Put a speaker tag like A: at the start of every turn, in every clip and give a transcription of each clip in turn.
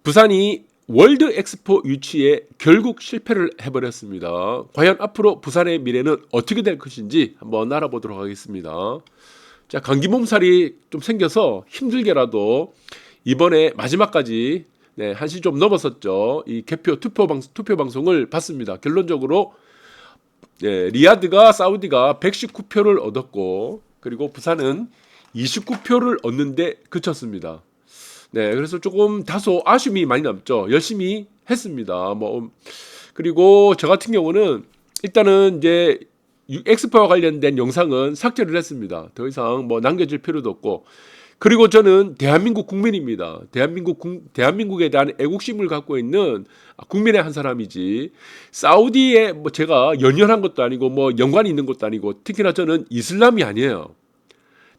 A: 부산이 월드 엑스포 유치에 결국 실패를 해버렸습니다. 과연 앞으로 부산의 미래는 어떻게 될 것인지 한번 알아보도록 하겠습니다. 자, 감기 몸살이 좀 생겨서 힘들게라도 이번에 마지막까지 1시 좀 넘었었죠. 이 개표 투표 방송을 봤습니다. 결론적으로 리야드가 사우디가 119표를 얻었고 그리고 부산은 29표를 얻는데 그쳤습니다. 그래서 조금 다소 아쉬움이 많이 남죠. 열심히 했습니다. 그리고 저 같은 경우는 일단은 이제 엑스포와 관련된 영상은 삭제를 했습니다. 더 이상 남겨질 필요도 없고. 그리고 저는 대한민국 국민입니다. 대한민국에 대한 애국심을 갖고 있는 국민의 한 사람이지. 사우디에 제가 연연한 것도 아니고 연관이 있는 것도 아니고 특히나 저는 이슬람이 아니에요.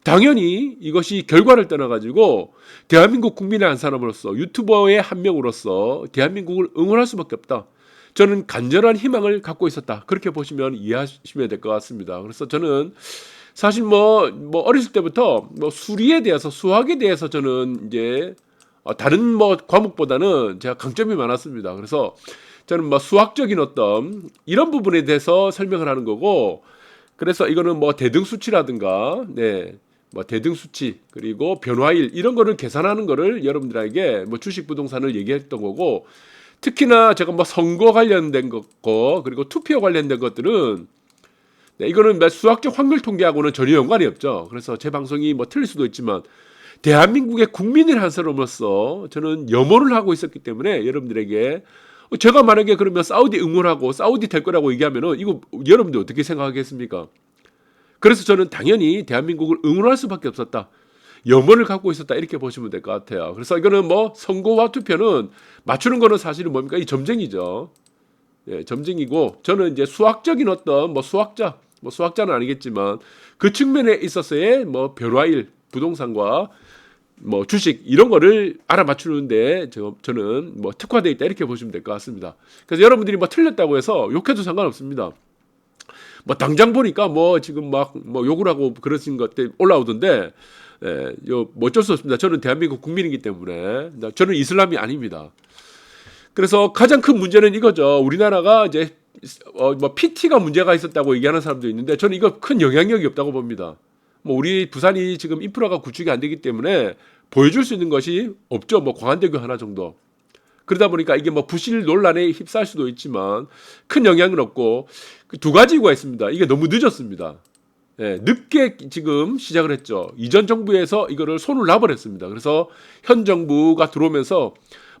A: 당연히 이것이 결과를 떠나가지고 대한민국 국민의 한 사람으로서 유튜버의 한 명으로서 대한민국을 응원할 수밖에 없다. 저는 간절한 희망을 갖고 있었다. 그렇게 보시면 이해하시면 될 것 같습니다. 그래서 저는 사실 어렸을 때부터 수리에 대해서 수학에 대해서 저는 이제 다른 과목보다는 제가 강점이 많았습니다. 그래서 저는 수학적인 어떤 이런 부분에 대해서 설명을 하는 거고 그래서 이거는 대등수치라든가 대등수치 그리고 변화일 이런 거를 계산하는 거를 여러분들에게 주식 부동산을 얘기했던 거고 특히나 제가 선거 관련된 거 그리고 투표 관련된 것들은 이거는 수학적 확률 통계하고는 전혀 연관이 없죠. 그래서 제 방송이 틀릴 수도 있지만 대한민국의 국민의 한 사람으로서 저는 염원을 하고 있었기 때문에 여러분들에게 제가 만약에 그러면 사우디 응원하고 사우디 될 거라고 얘기하면은 이거 여러분들 어떻게 생각하겠습니까? 그래서 저는 당연히 대한민국을 응원할 수밖에 없었다. 염원을 갖고 있었다. 이렇게 보시면 될 것 같아요. 그래서 이거는 선거와 투표는 맞추는 거는 사실은 뭡니까? 이 점쟁이죠. 점쟁이고 저는 이제 수학적인 어떤 수학자는 아니겠지만 그 측면에 있어서의 변화일 부동산과 주식 이런 거를 알아맞추는데 저는 특화되어 있다. 이렇게 보시면 될 것 같습니다. 그래서 여러분들이 틀렸다고 해서 욕해도 상관없습니다. 당장 보니까 지금 욕을 하고 그러신 것들 올라오던데 어쩔 수 없습니다. 저는 대한민국 국민이기 때문에 저는 이슬람이 아닙니다. 그래서 가장 큰 문제는 이거죠. 우리나라가 이제 PT가 문제가 있었다고 얘기하는 사람도 있는데 저는 이거 큰 영향력이 없다고 봅니다. 우리 부산이 지금 인프라가 구축이 안 되기 때문에 보여줄 수 있는 것이 없죠. 광안대교 하나 정도. 그러다 보니까 이게 부실 논란에 휩싸일 수도 있지만 큰 영향은 없고 두 가지 이유가 있습니다. 이게 너무 늦었습니다. 늦게 지금 시작을 했죠. 이전 정부에서 이거를 손을 놔버렸습니다. 그래서 현 정부가 들어오면서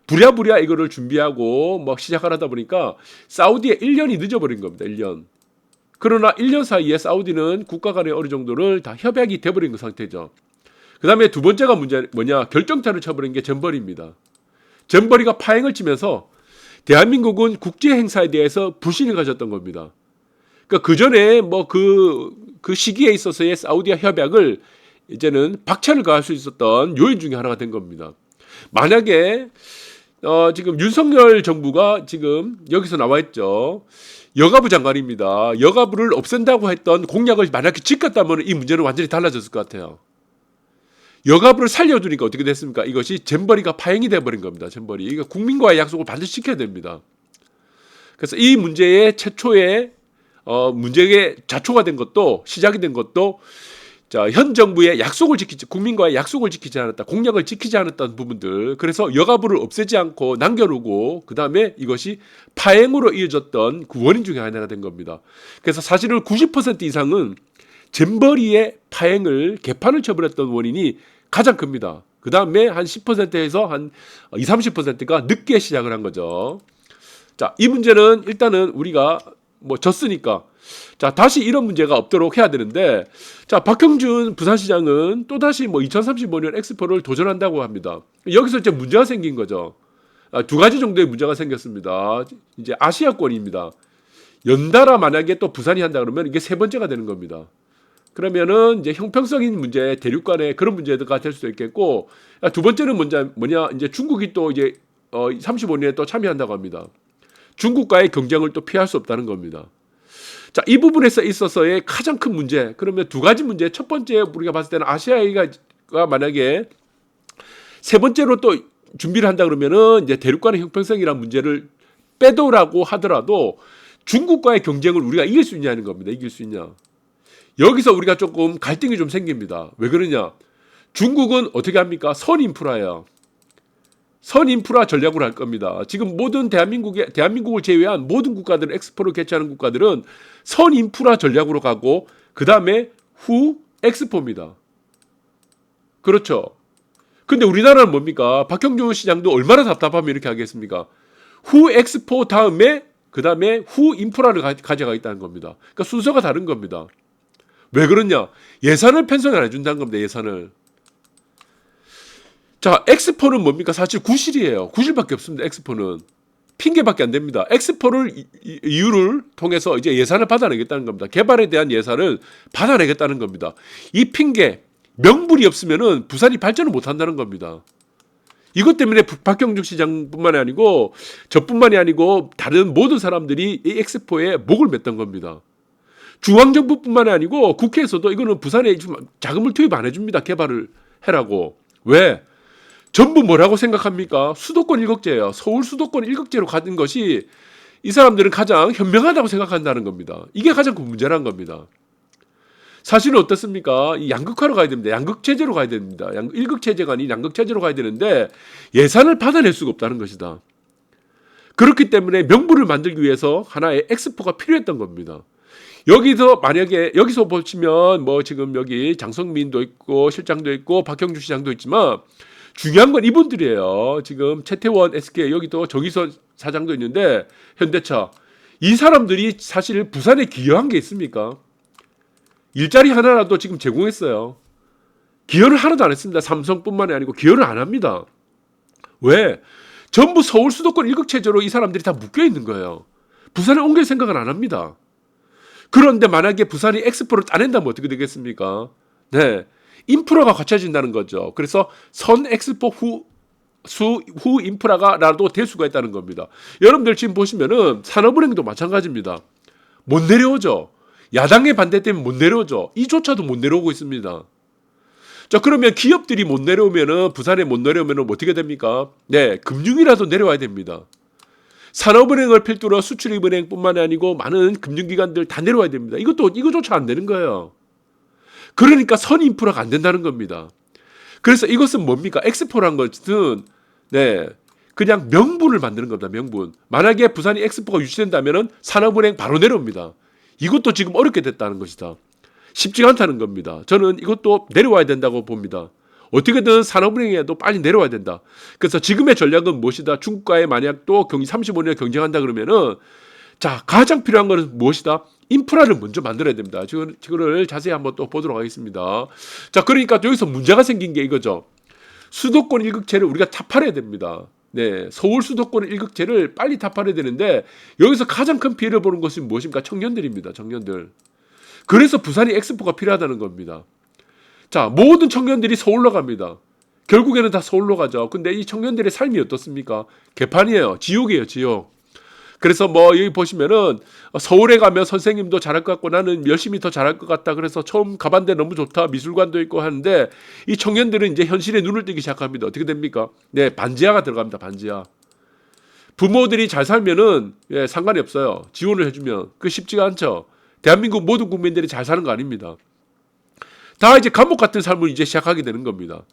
A: 부랴부랴 이거를 준비하고 시작하다 보니까 사우디에 1년이 늦어버린 겁니다. 1년. 그러나 1년 사이에 사우디는 국가 간의 어느 정도를 다 협약이 돼버린 그 상태죠. 그 다음에 두 번째가 뭐냐 결정타를 쳐버린 게 잼버리입니다. 잼버리가 파행을 치면서 대한민국은 국제 행사에 대해서 불신을 가졌던 겁니다. 그러니까 그 전에 그 시기에 있어서의 사우디와 협약을 이제는 박차를 가할 수 있었던 요인 중에 하나가 된 겁니다. 만약에 지금 윤석열 정부가 지금 여기서 나와 있죠. 여가부 장관입니다. 여가부를 없앤다고 했던 공약을 만약에 지켰다면 이 문제는 완전히 달라졌을 것 같아요. 여가부를 살려두니까 어떻게 됐습니까? 이것이 잼버리가 파행이 돼버린 겁니다. 잼버리. 이거 국민과의 약속을 반드시 지켜야 됩니다. 그래서 이 문제의 최초의 문제의 자초가 된 것도 시작이 된 것도 현 정부의 국민과의 약속을 지키지 않았다. 공약을 지키지 않았다는 부분들. 그래서 여가부를 없애지 않고 남겨놓고 그 다음에 이것이 파행으로 이어졌던 그 원인 중에 하나가 된 겁니다. 그래서 사실은 90% 이상은 잼버리의 개판을 쳐버렸던 원인이 가장 큽니다. 그 다음에 한 10%에서 한 20, 30%가 늦게 시작을 한 거죠. 자, 이 문제는 일단은 우리가 졌으니까 다시 이런 문제가 없도록 해야 되는데 박형준 부산시장은 또다시 2035년 엑스포를 도전한다고 합니다. 여기서 이제 문제가 생긴 거죠. 두 가지 정도의 문제가 생겼습니다. 이제 아시아권입니다. 연달아 만약에 또 부산이 한다 그러면 이게 세 번째가 되는 겁니다. 그러면은 이제 형평성인 문제, 대륙간의 그런 문제가 될 수도 있겠고 두 번째는 뭐냐 이제 중국이 또 이제 35년에 또 참여한다고 합니다. 중국과의 경쟁을 또 피할 수 없다는 겁니다. 자, 이 부분에서 있어서의 가장 큰 문제. 그러면 두 가지 문제. 첫 번째 우리가 봤을 때는 아시아가 만약에 세 번째로 또 준비를 한다 그러면은 이제 대륙간의 형평성이라는 문제를 빼도라고 하더라도 중국과의 경쟁을 우리가 이길 수 있냐는 겁니다. 이길 수 있냐. 여기서 우리가 조금 갈등이 좀 생깁니다. 왜 그러냐? 중국은 어떻게 합니까? 선인프라예요. 선인프라 전략으로 할 겁니다. 지금 모든 대한민국을 제외한 모든 국가들은 엑스포를 개최하는 국가들은 선인프라 전략으로 가고 그 다음에 후 엑스포입니다. 그렇죠. 근데 우리나라는 뭡니까? 박형준 시장도 얼마나 답답하면 이렇게 하겠습니까? 후 엑스포 다음에 그 다음에 후 인프라를 가져가겠다는 겁니다. 그러니까 순서가 다른 겁니다. 왜 그러냐? 예산을 편성을 안 해준다는 겁니다. 예산을. 자, 엑스포는 뭡니까? 사실 구실이에요. 구실밖에 없습니다. 엑스포는. 핑계밖에 안 됩니다. 엑스포를 이유를 통해서 이제 예산을 받아내겠다는 겁니다. 개발에 대한 예산을 받아내겠다는 겁니다. 이 핑계, 명분이 없으면은 부산이 발전을 못 한다는 겁니다. 이것 때문에 박형준 시장뿐만이 아니고 저뿐만이 아니고 다른 모든 사람들이 이 엑스포에 목을 맸던 겁니다. 중앙정부뿐만이 아니고 국회에서도 이거는 부산에 자금을 투입 안 해줍니다. 개발을 해라고. 왜? 전부 뭐라고 생각합니까? 수도권 일극제예요. 서울 수도권 일극제로 가는 것이 이 사람들은 가장 현명하다고 생각한다는 겁니다. 이게 가장 큰 문제란 겁니다. 사실은 어떻습니까? 이 양극화로 가야 됩니다. 양극체제로 가야 됩니다. 일극체제가 아닌 양극체제로 가야 되는데 예산을 받아낼 수가 없다는 것이다. 그렇기 때문에 명분을 만들기 위해서 하나의 엑스포가 필요했던 겁니다. 여기서 만약에 여기서 보시면 뭐 지금 여기 장성민도 있고 실장도 있고 박형준 시장도 있지만 중요한 건 이분들이에요. 지금 최태원 SK 여기도 정의선 사장도 있는데 현대차 이 사람들이 사실 부산에 기여한 게 있습니까? 일자리 하나라도 지금 제공했어요. 기여를 하나도 안 했습니다. 삼성뿐만이 아니고 기여를 안 합니다. 왜? 전부 서울 수도권 일극체제로 이 사람들이 다 묶여 있는 거예요. 부산에 옮길 생각은 안 합니다. 그런데 만약에 부산이 엑스포를 따낸다면 어떻게 되겠습니까? 네, 인프라가 갖춰진다는 거죠. 그래서 선 엑스포 후 인프라가 라도 될 수가 있다는 겁니다. 여러분들 지금 보시면은 산업은행도 마찬가지입니다. 못 내려오죠. 야당의 반대 때문에 못 내려오죠. 이조차도 못 내려오고 있습니다. 자, 그러면 기업들이 못 내려오면은 부산에 못 내려오면은 어떻게 됩니까? 네, 금융이라도 내려와야 됩니다. 산업은행을 필두로 수출입은행뿐만 아니고 많은 금융기관들 다 내려와야 됩니다. 이거조차 안 되는 거예요. 그러니까 선인프라가 안 된다는 겁니다. 그래서 이것은 뭡니까? 엑스포란 것은 네, 그냥 명분을 만드는 겁니다. 명분. 만약에 부산이 엑스포가 유치된다면은 산업은행 바로 내려옵니다. 이것도 지금 어렵게 됐다는 것이다. 쉽지가 않다는 겁니다. 저는 이것도 내려와야 된다고 봅니다. 어떻게든 산업은행에도 빨리 내려와야 된다. 그래서 지금의 전략은 무엇이다? 중국과의 만약 또 35년에 경쟁한다 그러면은 자, 가장 필요한 것은 무엇이다? 인프라를 먼저 만들어야 됩니다. 이거를 자세히 한번 또 보도록 하겠습니다. 자, 그러니까 여기서 문제가 생긴 게 이거죠. 수도권 일극체를 우리가 타파해야 됩니다. 네, 서울 수도권 일극체를 빨리 타파해야 되는데 여기서 가장 큰 피해를 보는 것이 무엇입니까? 청년들입니다. 청년들. 그래서 부산이 엑스포가 필요하다는 겁니다. 자, 모든 청년들이 서울로 갑니다. 결국에는 다 서울로 가죠. 근데 이 청년들의 삶이 어떻습니까? 개판이에요. 지옥이에요, 지옥. 그래서 뭐 여기 보시면은 서울에 가면 선생님도 잘할 것 같고 나는 열심히 더 잘할 것 같다. 그래서 처음 가봤는데 너무 좋다. 미술관도 있고 하는데 이 청년들은 이제 현실에 눈을 뜨기 시작합니다. 어떻게 됩니까? 네, 반지하가 들어갑니다. 반지하. 부모들이 잘 살면은 예, 상관이 없어요. 지원을 해주면 그 쉽지가 않죠. 대한민국 모든 국민들이 잘 사는 거 아닙니다. 다 이제 감옥 같은 삶을 이제 시작하게 되는 겁니다.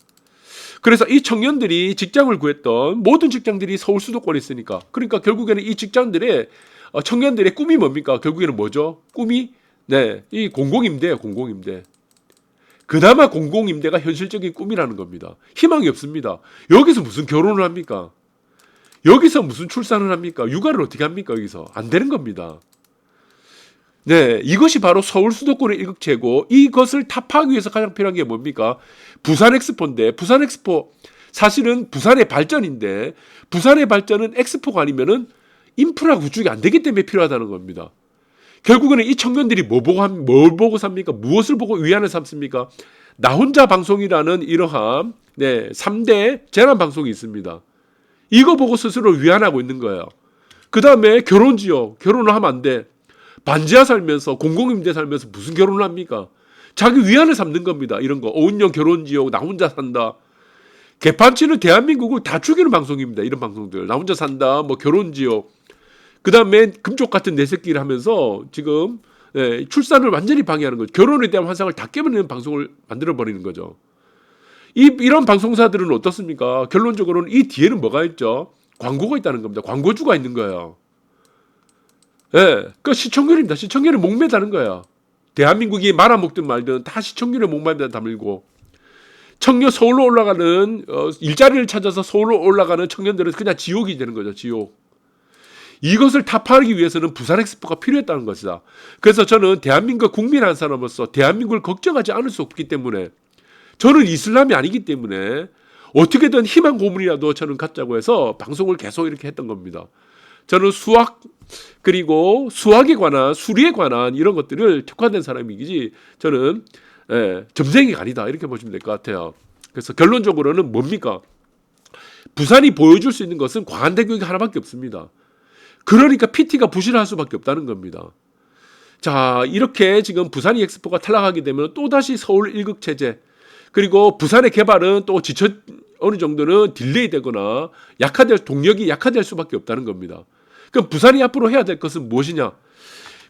A: 그래서 이 청년들이 직장을 구했던 모든 직장들이 서울 수도권에 있으니까 그러니까 결국에는 이 직장들의 청년들의 꿈이 뭡니까? 결국에는 뭐죠? 꿈이 네, 이 공공임대예요. 공공임대. 그나마 공공임대가 현실적인 꿈이라는 겁니다. 희망이 없습니다. 여기서 무슨 결혼을 합니까? 여기서 무슨 출산을 합니까? 육아를 어떻게 합니까? 여기서 안 되는 겁니다. 네, 이것이 바로 서울 수도권의 일극체고 이것을 타파하기 위해서 가장 필요한 게 뭡니까? 부산 엑스포인데 부산 엑스포 사실은 부산의 발전인데 부산의 발전은 엑스포가 아니면은 인프라 구축이 안 되기 때문에 필요하다는 겁니다. 결국에는 이 청년들이 뭘 보고 삽니까? 무엇을 보고 위안을 삼습니까? 나 혼자 방송이라는 이러한 네, 3대 재난 방송이 있습니다. 이거 보고 스스로 위안하고 있는 거예요. 그 다음에 결혼지요. 결혼을 하면 안 돼. 반지하 살면서 공공임대 살면서 무슨 결혼을 합니까? 자기 위안을 삼는 겁니다. 이런 거. 5인용 결혼지역 나 혼자 산다. 개판치는 대한민국을 다 죽이는 방송입니다. 이런 방송들. 나 혼자 산다, 뭐 결혼지옥. 그 다음에 금쪽 같은 내 새끼를 하면서 지금 출산을 완전히 방해하는 거죠. 결혼에 대한 환상을 다 깨버리는 방송을 만들어버리는 거죠. 이런 방송사들은 어떻습니까? 결론적으로는 이 뒤에는 뭐가 있죠? 광고가 있다는 겁니다. 광고주가 있는 거예요. 그 시청률입니다. 시청률에 목매다는 거야. 대한민국이 말아먹든 말든 다 시청률에 목매다 담을고 청년 서울로 올라가는 일자리를 찾아서 서울로 올라가는 청년들은 그냥 지옥이 되는 거죠. 지옥. 이것을 타파하기 위해서는 부산 엑스포가 필요했다는 것이다. 그래서 저는 대한민국 국민 한 사람으로서 대한민국을 걱정하지 않을 수 없기 때문에 저는 이슬람이 아니기 때문에 어떻게든 희망 고문이라도 저는 갖자고 해서 방송을 계속 이렇게 했던 겁니다. 저는 수학 그리고 수학에 관한 수리에 관한 이런 것들을 특화된 사람이지 저는 점쟁이가 아니다 이렇게 보시면 될 것 같아요. 그래서 결론적으로는 뭡니까? 부산이 보여줄 수 있는 것은 광안대교가 하나밖에 없습니다. 그러니까 PT가 부실할 수밖에 없다는 겁니다. 자, 이렇게 지금 부산이 엑스포가 탈락하게 되면 또다시 서울 1급 체제 그리고 부산의 개발은 또 어느 정도는 딜레이 되거나 동력이 약화될 수밖에 없다는 겁니다. 그럼 부산이 앞으로 해야 될 것은 무엇이냐?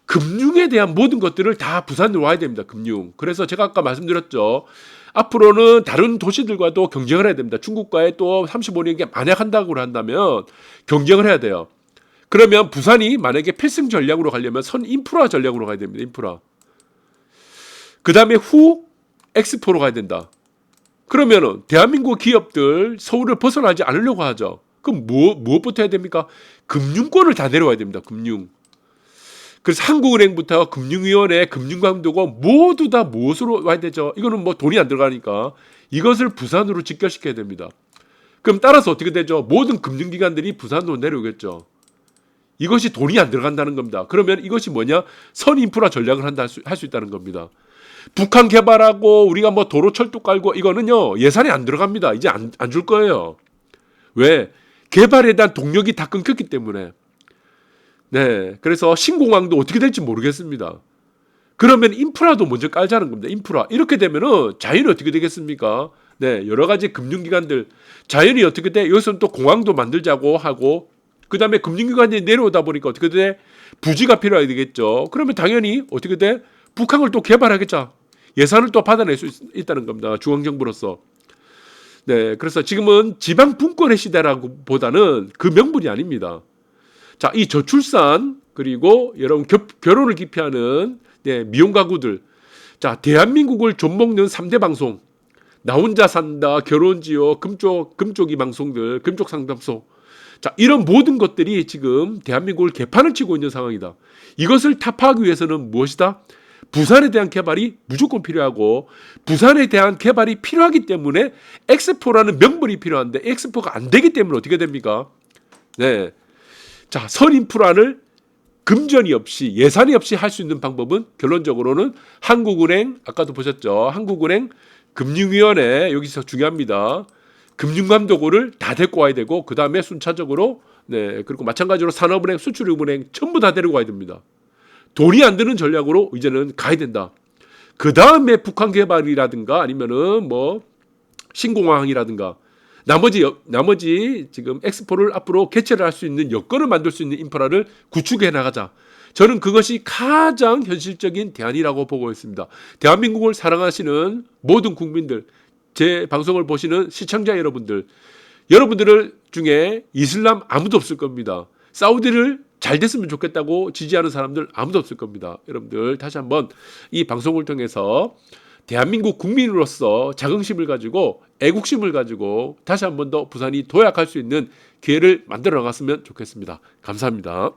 A: 금융에 대한 모든 것들을 다 부산으로 와야 됩니다. 금융. 그래서 제가 아까 말씀드렸죠. 앞으로는 다른 도시들과도 경쟁을 해야 됩니다. 중국과의 또 35년에 만약한다고 한다면 경쟁을 해야 돼요. 그러면 부산이 만약에 필승 전략으로 가려면 선 인프라 전략으로 가야 됩니다. 인프라. 그 다음에 후 엑스포로 가야 된다. 그러면은 대한민국 기업들 서울을 벗어나지 않으려고 하죠. 그럼 무엇부터 해야 됩니까? 금융권을 다 내려와야 됩니다. 금융. 그래서 한국은행부터 금융위원회, 금융감독원 모두 다 무엇으로 와야 되죠? 이거는 뭐 돈이 안 들어가니까 이것을 부산으로 직결시켜야 됩니다. 그럼 따라서 어떻게 되죠? 모든 금융기관들이 부산으로 내려오겠죠. 이것이 돈이 안 들어간다는 겁니다. 그러면 이것이 뭐냐? 선인프라 전략을 할 수 있다는 겁니다. 북한 개발하고 우리가 뭐 도로 철도 깔고 이거는요 예산이 안 들어갑니다. 이제 안 줄 거예요. 왜? 개발에 대한 동력이 다 끊겼기 때문에. 네, 그래서 신공항도 어떻게 될지 모르겠습니다. 그러면 인프라도 먼저 깔자는 겁니다. 인프라. 이렇게 되면은 자연이 어떻게 되겠습니까? 네, 여러 가지 금융기관들 자연이 어떻게 돼? 여기서는 또 공항도 만들자고 하고 그 다음에 금융기관이 내려오다 보니까 어떻게 돼? 부지가 필요해야 되겠죠. 그러면 당연히 어떻게 돼? 북한을 또 개발하겠죠. 예산을 또 받아낼 수 있다는 겁니다. 중앙정부로서. 네, 그래서 지금은 지방 분권의 시대라고 보다는 그 명분이 아닙니다. 자, 이 저출산 그리고 여러분 결혼을 기피하는 미혼 가구들. 자, 대한민국을 좀먹는 3대 방송. 나 혼자 산다, 결혼지요, 금쪽이 방송들, 금쪽 상담소. 자, 이런 모든 것들이 지금 대한민국을 개판을 치고 있는 상황이다. 이것을 타파하기 위해서는 무엇이다? 부산에 대한 개발이 무조건 필요하고 부산에 대한 개발이 필요하기 때문에 엑스포라는 명분이 필요한데 엑스포가 안 되기 때문에 어떻게 됩니까? 네. 자, 선인프라를 금전이 없이 예산이 없이 할 수 있는 방법은 결론적으로는 한국은행 아까도 보셨죠. 한국은행 금융위원회 여기서 중요합니다. 금융감독원을 다 데리고 와야 되고 그 다음에 순차적으로 그리고 마찬가지로 산업은행, 수출입은행 전부 다 데리고 와야 됩니다. 돈이 안 드는 전략으로 이제는 가야 된다. 그 다음에 북한 개발이라든가 아니면은 뭐 신공항이라든가 나머지 지금 엑스포를 앞으로 개최를 할 수 있는 여건을 만들 수 있는 인프라를 구축해 나가자. 저는 그것이 가장 현실적인 대안이라고 보고 있습니다. 대한민국을 사랑하시는 모든 국민들, 제 방송을 보시는 시청자 여러분들 중에 이슬람 아무도 없을 겁니다. 사우디를 잘 됐으면 좋겠다고 지지하는 사람들 아무도 없을 겁니다. 여러분들 다시 한번 이 방송을 통해서 대한민국 국민으로서 자긍심을 가지고 애국심을 가지고 다시 한번 더 부산이 도약할 수 있는 기회를 만들어 나갔으면 좋겠습니다. 감사합니다.